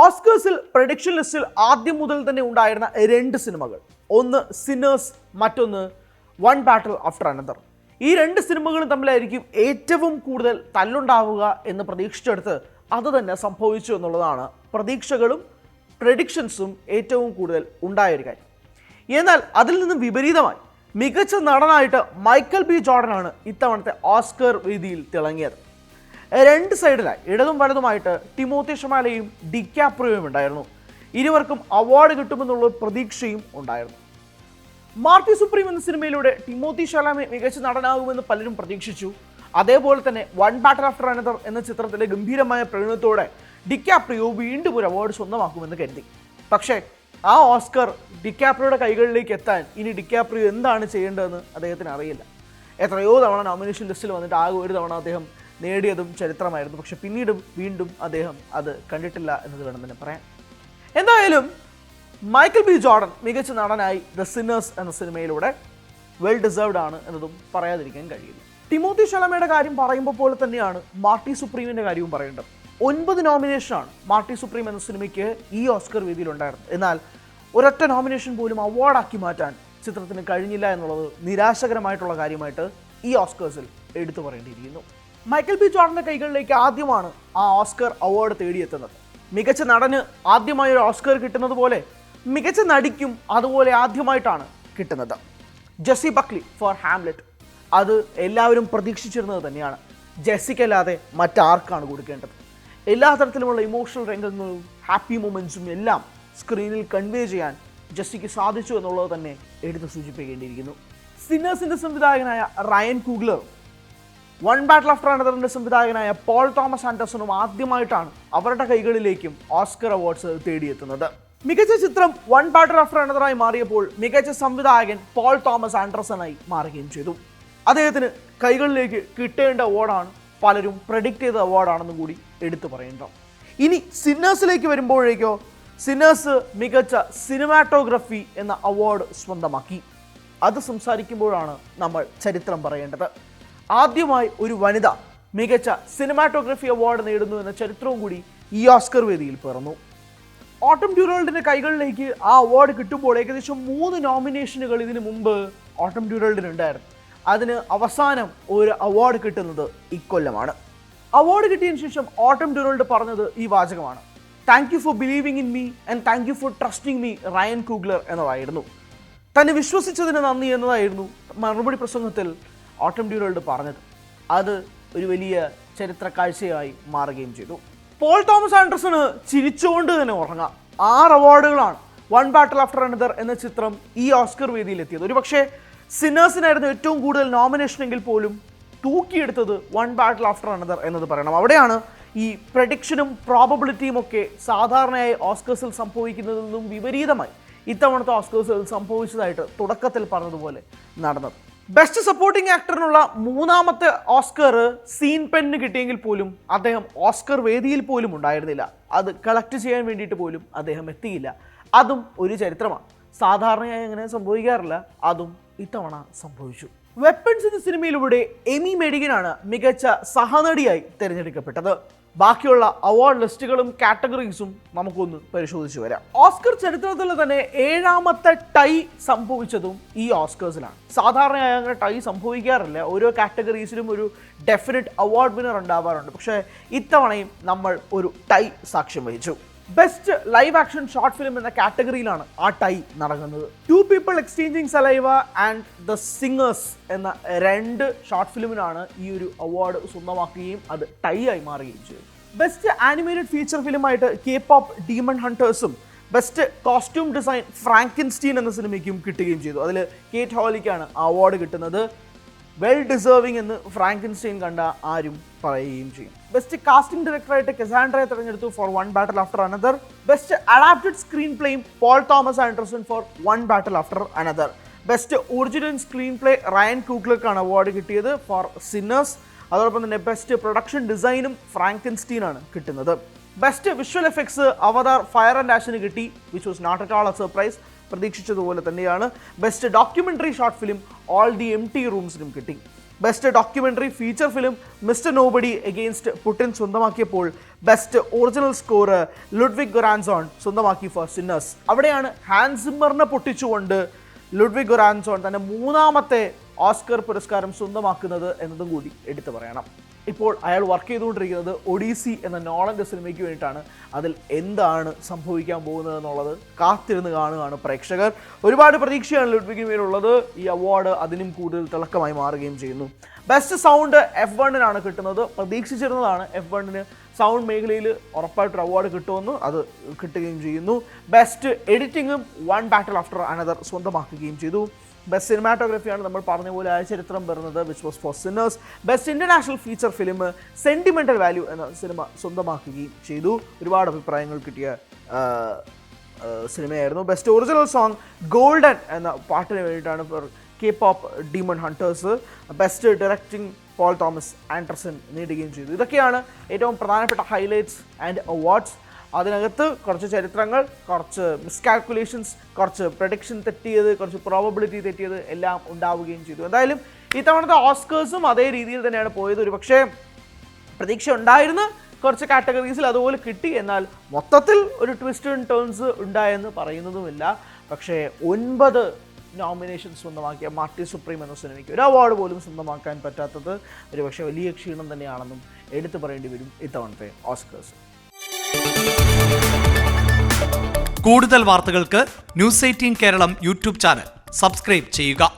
ഓസ്കേഴ്സിൽ prediction ലിസ്റ്റിൽ ആദ്യം മുതൽ തന്നെ ഉണ്ടായിരുന്ന രണ്ട് സിനിമകൾ, ഒന്ന് സിന്നേഴ്സ്, മറ്റൊന്ന് വൺ ബാറ്റിൽ ആഫ്റ്റർ അനദർ. ഈ രണ്ട് സിനിമകളും തമ്മിലായിരിക്കും ഏറ്റവും കൂടുതൽ തല്ലുണ്ടാവുക എന്ന് പ്രതീക്ഷിച്ചെടുത്ത് അത് തന്നെ സംഭവിച്ചു എന്നുള്ളതാണ് പ്രതീക്ഷകളും പ്രഡിക്ഷൻസും ഏറ്റവും കൂടുതൽ ഉണ്ടായൊരു കാര്യം. എന്നാൽ അതിൽ നിന്നും വിപരീതമായി മികച്ച നടനായിട്ട് മൈക്കൽ ബി ജോർഡനാണ് ഇത്തവണത്തെ ഓസ്കർ വേദിയിൽ തിളങ്ങിയത്. രണ്ട് സൈഡിലായി ഇടതും വലതുമായിട്ട് ടിമോത്തി ഷമാലയും ഡിക്കാപ്രിയോയും ഉണ്ടായിരുന്നു. ഇരുവർക്കും അവാർഡ് കിട്ടുമെന്നുള്ള പ്രതീക്ഷയും ഉണ്ടായിരുന്നു. മാർട്ടി സുപ്രീം എന്ന സിനിമയിലൂടെ ടിമോത്തി ഷലാമെ മികച്ച നടനാകുമെന്ന് പലരും പ്രതീക്ഷിച്ചു. അതേപോലെ തന്നെ വൺ ബാറ്റിൽ ആഫ്റ്റർ അനദർ എന്ന ചിത്രത്തിലെ ഗംഭീരമായ പ്രകടനത്തോടെ ഡിക്കാപ്രിയോ വീണ്ടും ഒരു അവാർഡ് സ്വന്തമാക്കുമെന്ന് കരുതി. പക്ഷേ ആ ഓസ്കർ ഡിക്കാപ്രിയോയുടെ കൈകളിലേക്ക് എത്താൻ ഇനി ഡിക്കാപ്രിയോ എന്താണ് ചെയ്യേണ്ടതെന്ന് അദ്ദേഹത്തിന് അറിയില്ല. എത്രയോ തവണ നോമിനേഷൻ ലിസ്റ്റിൽ വന്നിട്ട് ആകെ ഒരു തവണ അദ്ദേഹം നേടിയതും ചരിത്രമായിരുന്നു. പക്ഷെ പിന്നീട് വീണ്ടും അദ്ദേഹം അത് കണ്ടിട്ടില്ല എന്നത് വേണം തന്നെ പറയാൻ. എന്തായാലും മൈക്കൽ ബി ജോർഡൻ മികച്ച നടനായി ദ സിന്നേഴ്സ് എന്ന സിനിമയിലൂടെ വെൽ ഡിസേർവ്ഡ് ആണ് എന്നതും പറയാതിരിക്കാൻ കഴിയില്ല. ടിമോത്തി ഷലമയുടെ കാര്യം പറയുമ്പോൾ പോലെ തന്നെയാണ് മാർട്ടി സുപ്രീമിൻ്റെ കാര്യവും പറയേണ്ടത്. 9 നോമിനേഷനാണ് മാർട്ടി സുപ്രീം എന്ന സിനിമയ്ക്ക് ഈ ഓസ്കർ വേദിയിലുണ്ടായിരുന്നത്. എന്നാൽ ഒരൊറ്റ നോമിനേഷൻ പോലും അവാർഡാക്കി മാറ്റാൻ ചിത്രത്തിന് കഴിഞ്ഞില്ല എന്നുള്ളത് നിരാശകരമായിട്ടുള്ള കാര്യമായിട്ട് ഈ ഓസ്കേഴ്സിൽ എടുത്തു പറയേണ്ടിയിരിക്കുന്നു. മൈക്കൽ ബി ജോർഡന്റെ കൈകളിലേക്ക് ആദ്യമാണ് ആ ഓസ്കർ അവാർഡ് തേടിയെത്തുന്നത്. മികച്ച നടന് ആദ്യമായി ഒരു ഓസ്കർ കിട്ടുന്നത് പോലെ മികച്ച നടിക്കും അതുപോലെ ആദ്യമായിട്ടാണ് കിട്ടുന്നത്. ജെസ്സി ബക്ലി ഫോർ ഹാംലെറ്റ്, അത് എല്ലാവരും പ്രതീക്ഷിച്ചിരുന്നത് തന്നെയാണ്. ജെസ്സിക്കല്ലാതെ മറ്റാർക്കാണ് കൊടുക്കേണ്ടത്? എല്ലാ തരത്തിലുമുള്ള ഇമോഷണൽ രംഗങ്ങളും ഹാപ്പി മൊമെൻറ്റ്സും എല്ലാം സ്ക്രീനിൽ കൺവേ ചെയ്യാൻ ജെസ്സിക്ക് സാധിച്ചു എന്നുള്ളത് തന്നെ എടുത്ത് സൂചിപ്പിക്കേണ്ടിയിരിക്കുന്നു. സിന്നേഴ്സിൻ്റെ സംവിധായകനായ റയൻ കൂഗ്ലർ, വൺ ബാറ്റിൽ ആഫ്റ്റർ അനദറിൻ്റെ സംവിധായകനായ പോൾ തോമസ് ആൻഡർസണും ആദ്യമായിട്ടാണ് അവരുടെ കൈകളിലേക്കും ഓസ്കർ അവാർഡ്സ് തേടിയെത്തുന്നത്. മികച്ച ചിത്രം വൺ ബാറ്റിൽ ആഫ്റ്റർ അനദറായി മാറിയപ്പോൾ മികച്ച സംവിധായകൻ പോൾ തോമസ് ആൻഡർസണായി മാറുകയും ചെയ്തു. അദ്ദേഹത്തിന് കൈകളിലേക്ക് കിട്ടേണ്ട അവാർഡാണ് പലരും പ്രഡിക്റ്റ് ചെയ്ത അവാർഡാണെന്നും കൂടി എടുത്തു പറയേണ്ട. ഇനി സിന്നേഴ്സിലേക്ക് വരുമ്പോഴേക്കോ, സിന്നേഴ്സ് മികച്ച സിനിമാറ്റോഗ്രഫി എന്ന അവാർഡ് സ്വന്തമാക്കി. അത് സംസാരിക്കുമ്പോഴാണ് നമ്മൾ ചരിത്രം പറയേണ്ടത്. ആദ്യമായി ഒരു വനിത മികച്ച സിനിമാറ്റോഗ്രഫി അവാർഡ് നേടുന്നു എന്ന ചരിത്രവും കൂടി ഈ ഓസ്കർ വേദിയിൽ പിറന്നു. ഓട്ടം ഡ്യൂറോൾഡിൻ്റെ കൈകളിലേക്ക് ആ അവാർഡ് കിട്ടുമ്പോൾ ഏകദേശം 3 നോമിനേഷനുകൾ ഇതിനു മുമ്പ് ഓട്ടം ഡ്യൂറോൾഡിനുണ്ടായിരുന്നു. അതിന് അവസാനം ഒരു അവാർഡ് കിട്ടുന്നത് ഇക്കൊല്ലമാണ്. അവാർഡ് കിട്ടിയതിന് ശേഷം ഓട്ടം ഡ്യൂറോൾഡ് പറഞ്ഞത് ഈ വാചകമാണ്: thank you for believing in me and thank you for trusting me Ryan Coogler എന്നതായിരുന്നു. തന്നെ വിശ്വസിച്ചതിന് നന്ദി എന്നതായിരുന്നു മറുപടി പ്രസംഗത്തിൽ ഓട്ടം ഡ്യൂറോൾഡ് പറഞ്ഞത്. അത് ഒരു വലിയ ചരിത്ര കാഴ്ചയായി മാറുകയും ചെയ്തു. പോൾ തോമസ് ആൻഡർസണ് ചിരിച്ചുകൊണ്ട് തന്നെ ഉറങ്ങാം. 6 അവാർഡുകളാണ് വൺ ബാറ്റിൽ ആഫ്റ്റർ അനദർ എന്ന ചിത്രം ഈ ഓസ്കർ വേദിയിലെത്തിയത്. ഒരു പക്ഷേ സിന്നേഴ്സിനായിരുന്നു ഏറ്റവും കൂടുതൽ നോമിനേഷൻ എങ്കിൽ പോലും തൂക്കിയെടുത്തത് വൺ ബാറ്റിൽ ആഫ്റ്റർ അനദർ എന്നത് പറയണം. അവിടെയാണ് ഈ പ്രഡിക്ഷനും പ്രോബബിലിറ്റിയും ഒക്കെ സാധാരണയായി ഓസ്കേഴ്സിൽ സംഭവിക്കുന്നതിൽ നിന്നും വിപരീതമായി ഇത്തവണത്തെ ഓസ്കേഴ്സിൽ സംഭവിച്ചതായിട്ട് തുടക്കത്തിൽ പറഞ്ഞതുപോലെ നടന്നത്. ബെസ്റ്റ് സപ്പോർട്ടിംഗ് ആക്ടറിനുള്ള 3ാമത്തെ ഓസ്കർ സീൻ പെന്നിന് കിട്ടിയെങ്കിൽ പോലും അദ്ദേഹം ഓസ്കർ വേദിയിൽ പോലും ഉണ്ടായിരുന്നില്ല. അത് കളക്ട് ചെയ്യാൻ വേണ്ടിയിട്ട് പോലും അദ്ദേഹം എത്തിയില്ല. അതും ഒരു ചരിത്രമാണ്. സാധാരണയായി അങ്ങനെ സംഭവിക്കാറില്ല. അതും ഇത്തവണ സംഭവിച്ചു. വെപ്പൺസ് എന്ന സിനിമയിലൂടെ എമി മെഡിഗനാണ് മികച്ച സഹനടിയായി തിരഞ്ഞെടുക്കപ്പെട്ടത്. ബാക്കിയുള്ള അവാർഡ് ലിസ്റ്റുകളും കാറ്റഗറീസും നമുക്കൊന്ന് പരിശോധിച്ച് വരാം. ഓസ്കർ ചരിത്രത്തിൽ തന്നെ 7ാമത്തെ ടൈ സംഭവിച്ചതും ഈ ഓസ്കേഴ്സിലാണ്. സാധാരണയായി അങ്ങനെ ടൈ സംഭവിക്കാറില്ല. ഓരോ കാറ്റഗറീസിലും ഒരു ഡെഫിനറ്റ് അവാർഡ് വിന്നർ ഉണ്ടാവാറുണ്ട്. പക്ഷേ ഇത്തവണയും നമ്മൾ ഒരു ടൈ സാക്ഷ്യം വഹിച്ചു. Best live action short film എന്ന കാറ്റഗറിയിലാണ് ആ ടൈ നടക്കുന്നത്. 2 people exchanging saliva and the singers എന്ന 2 ഷോർട്ട് ഫിലിമിനാണ് ഈ ഒരു അവാർഡ് സ്വന്തമാക്കുകയും അത് ടൈ ആയി മാറുകയും ചെയ്തു. ബെസ്റ്റ് ആനിമേറ്റഡ് ഫീച്ചർ ഫിലിമായിട്ട് K-pop ഡീമൺ ഹണ്ടേഴ്സും ബെസ്റ്റ് കോസ്റ്റ്യൂം ഡിസൈൻ ഫ്രാങ്കൻസ്റ്റീൻ എന്ന സിനിമയ്ക്കും കിട്ടുകയും ചെയ്തു. അതിൽ കേറ്റ് ഹോളിക്കാണ് അവാർഡ് കിട്ടുന്നത്. വെൽ ഡിസേർവിംഗ് എന്ന് ഫ്രാങ്കൻസ്റ്റൈൻ കണ്ട ആരും പറയുകയും ചെയ്യും. ബെസ്റ്റ് കാസ്റ്റിംഗ് ഡയറക്ടറായിട്ട് കസാൻഡ്രയെ തിരഞ്ഞെടുത്തു for One battle after Another. Best adapted screen പ്ലേയും Paul Thomas Anderson for One battle after Another. Best original screen play Ryan കൂഗ്ലർക്കാണ് അവാർഡ് കിട്ടിയത് ഫോർ സിന്നേഴ്സ്. അതോടൊപ്പം തന്നെ ബെസ്റ്റ് പ്രൊഡക്ഷൻ ഡിസൈനും ഫ്രാങ്കൻസ്റ്റീനാണ് കിട്ടുന്നത്. Best visual effects Avatar Fire and ആഷിന് കിട്ടി, which was not at all a surprise. പ്രതീക്ഷിച്ചതുപോലെ തന്നെയാണ്. Best documentary short film All the Empty റൂംസിനും കിട്ടി. Best documentary feature film Mister Nobody Against Putin സ്വന്തമാക്കിയപ്പോൾ best original score Ludwig Goransson സ്വന്തമാക്കി for Sinners. അവിടെയാണ് Hans സിമ്മറിനെ പൊട്ടിച്ചുകൊണ്ട് ലുഡ്വിഗ് ഗൊറാൻസോൺ തൻ്റെ 3ാമത്തെ ഓസ്കർ പുരസ്കാരം സ്വന്തമാക്കുന്നത് എന്നതും കൂടി എടുത്തു പറയണം. ഇപ്പോൾ അയാൾ വർക്ക് ചെയ്തുകൊണ്ടിരിക്കുന്നത് ഒഡീസി എന്ന നോളൻ്റെ സിനിമയ്ക്ക് വേണ്ടിയിട്ടാണ്. അതിൽ എന്താണ് സംഭവിക്കാൻ പോകുന്നത് എന്നുള്ളത് കാത്തിരുന്ന് കാണുകയാണ് പ്രേക്ഷകർ. ഒരുപാട് പ്രതീക്ഷയാണ് ലുഡ്വിഗിന് മേലുള്ളത്. ഈ അവാർഡ് അതിനും കൂടുതൽ തിളക്കമായി മാറുകയും ചെയ്യുന്നു. ബെസ്റ്റ് സൗണ്ട് F1-നാണ് കിട്ടുന്നത്. പ്രതീക്ഷിച്ചിരുന്നതാണ് F1-ന് സൗണ്ട് മേഖലയിൽ ഉറപ്പായിട്ടൊരു അവാർഡ് കിട്ടുമെന്ന്, അത് കിട്ടുകയും ചെയ്യുന്നു. ബെസ്റ്റ് എഡിറ്റിങ്ങും വൺ ബാറ്റിൽ ആഫ്റ്റർ അനദർ സ്വന്തമാക്കുകയും ചെയ്തു. ബെസ്റ്റ് സിനിമാറ്റോഗ്രഫിയാണ് നമ്മൾ പറഞ്ഞ പോലെ ആ ചരിത്രം വരുന്നത്, which was for sinners. Best international feature film sentimental value എന്ന സിനിമ സ്വന്തമാക്കുകയും ചെയ്തു. ഒരുപാട് അഭിപ്രായങ്ങൾ കിട്ടിയ സിനിമയായിരുന്നു. ബെസ്റ്റ് ഒറിജിനൽ സോങ് ഗോൾഡൻ എന്ന പാട്ടിന് വേണ്ടിയിട്ടാണ് K-pop demon hunters. Best directing Paul Thomas Anderson നേടുകയും ചെയ്തു. ഇതൊക്കെയാണ് ഏറ്റവും പ്രധാനപ്പെട്ട ഹൈലൈറ്റ്സ് ആൻഡ് അവാർഡ്സ്. അതിനകത്ത് കുറച്ച് ചരിത്രങ്ങൾ, കുറച്ച് മിസ്കാൽക്കുലേഷൻസ്, കുറച്ച് പ്രഡിക്ഷൻ തെറ്റിയത്, കുറച്ച് പ്രോബബിലിറ്റി തെറ്റിയത് എല്ലാം ഉണ്ടാവുകയും ചെയ്തു. എന്തായാലും ഇത്തവണത്തെ ഓസ്കേഴ്സും അതേ രീതിയിൽ തന്നെയാണ് പോയത്. ഒരു പക്ഷേ പ്രതീക്ഷ ഉണ്ടായിരുന്ന കുറച്ച് കാറ്റഗറീസിൽ അതുപോലെ കിട്ടി. എന്നാൽ മൊത്തത്തിൽ ഒരു ട്വിസ്റ്റ് ആൻഡ് ടേൺസ് ഉണ്ടായെന്ന് പറയുന്നതുമില്ല. പക്ഷേ 9 നോമിനേഷൻസ് സ്വന്തമാക്കിയ മാർട്ടി സുപ്രീം എന്ന സിനിമയ്ക്ക് ഒരു അവാർഡ് പോലും സ്വന്തമാക്കാൻ പറ്റാത്തത് ഒരു പക്ഷേ വലിയ ക്ഷീണം തന്നെയാണെന്നും എടുത്തു പറയേണ്ടി വരും ഇത്തവണത്തെ ഓസ്കേഴ്സ്. കൂടുതൽ വാർത്തകൾക്ക് News 18 Keralam YouTube channel subscribe ചെയ്യുക.